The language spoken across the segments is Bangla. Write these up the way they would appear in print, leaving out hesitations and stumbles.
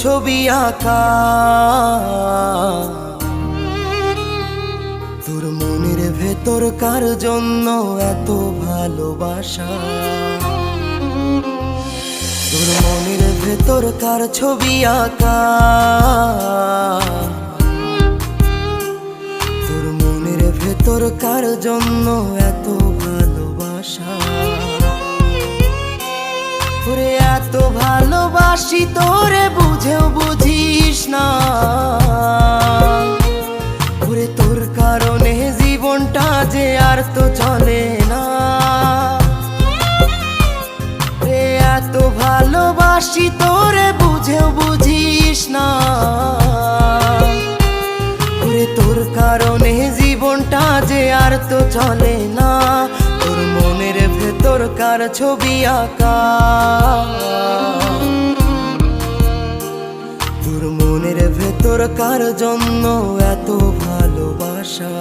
ছবি আঁকা, তোর মনের ভেতর কার জন্য এত ভালোবাসা, তোর মনের ভেতর কার ছবি আঁকা, তোর মনের ভেতর কার জন্য এত ভালোবাসা। ওরে এত ভালোবাসি তোরে বুঝেও বুঝিস না, ওরে তোর কারণে জীবনটা যে আর তো চলে না। ওরে এত ভালোবাসি তোরে বুঝেও বুঝিস না, ওরে তোর কারণে জীবনটা যে আর তো চলে না। তোর মনের ভেতর কার ছবি আঁকা, তোর মনের ভেতর কার জন্য এত ভালোবাসা।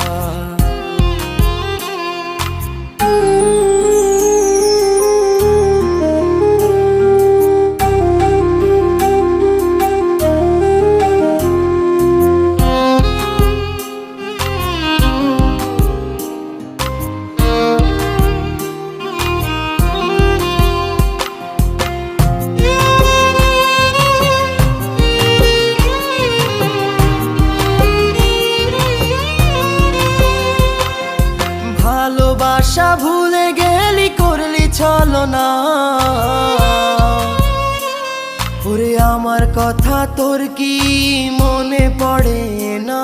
ভালোবাসা ভুলে গেলি করলি ছলনা, ওরে আমার কথা তোর কি মনে পড়ে না।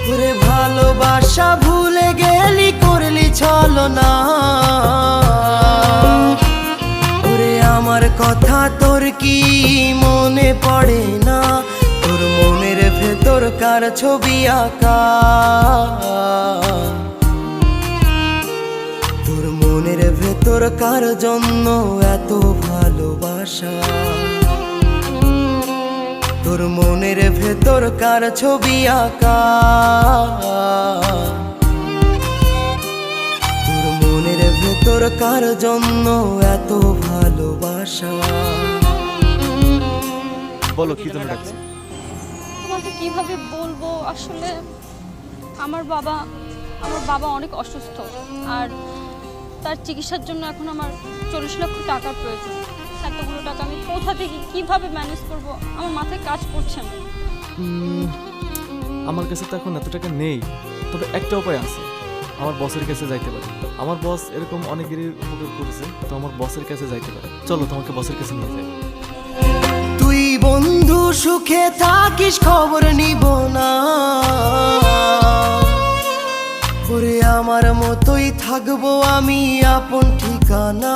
ওরে ভালোবাসা ভুলে গেলি করলি ছলনা, ওরে আমার কথা তোর কি মনে পড়ে না। তোর মনের ভেতর কার ছবি আঁকা, তোর মনের ভেতর কার জন্য এত ভালোবাসা, তোর মনের ভেতর কার ছবি আঁকা, তোর মনের ভেতর কার জন্য এত ভালোবাসা। বলো কি জন্য ডাকছি? তোমাকে কিভাবে বলবো, আসলে আমার বাবা অনেক অসুস্থ, আর তার চিকিৎসার জন্য এখন আমার 40 লক্ষ টাকার প্রয়োজন। এতগুলো টাকা আমি কোথা থেকে কিভাবে ম্যানেজ করব, আমার মাথায় কাজ করছে না। আমার কাছে তো এখন এত টাকা নেই, তবে একটা উপায় আছে, আমার বসের কাছে যাইতে পারি। আমার বস এরকম অনেকেরই উপকার করেছে, তো আমার বসের কাছে যাইতে পারে। চলো তোমাকে বসের কাছে নিয়ে যাই। তুই বন্ধু সুখে থাকিস খবর নিব না, ওরে আমার মতোই থাকবো আমি আপন ঠিকানা।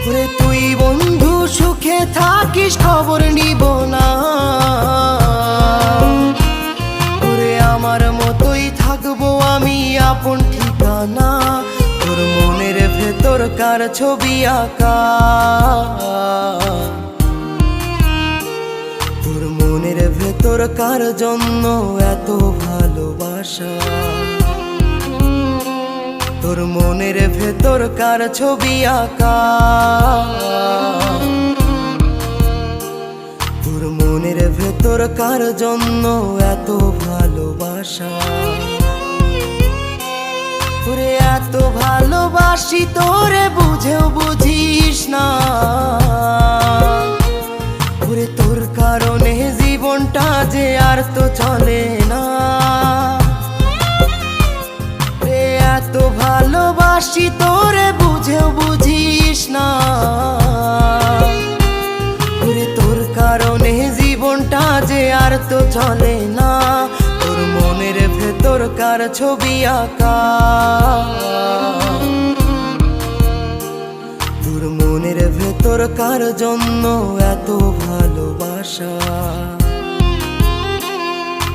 ওরে তুই বন্ধু সুখে থাকিস খবর নিব না, ওরে আমার মতোই থাকবো আমি আপন ঠিকানা। তোর মনের ভেতর কার ছবি আঁকা, তোর মনের ভেতর কার জন্য এত ভালোবাসা, তোর মনের ভেতর কার ছবি আঁকা, তোর মনের ভেতর কার জন্য এত ভালোবাসা। ওরে এত ভালোবাসি তোরে বুঝেও বুঝিস না, ওরে তোর কারণে জীবনটা যে আর তো চলে না। ওরে এত ভালোবাসি তোরে বুঝেও বুঝিস না, ওরে তোর কারণে জীবনটা যে আর তো চলে না। তোর মনের ভেতর কার ছবি আঁকা, তোর মনের ভেতর কার জন্য এত ভালোবাসা,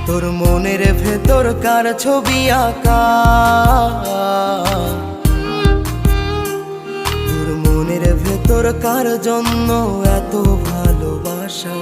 তোর মনের ভেতর কার ছবি আঁকা, তোর মনের ভেতর কার জন্য এত ভালোবাসা।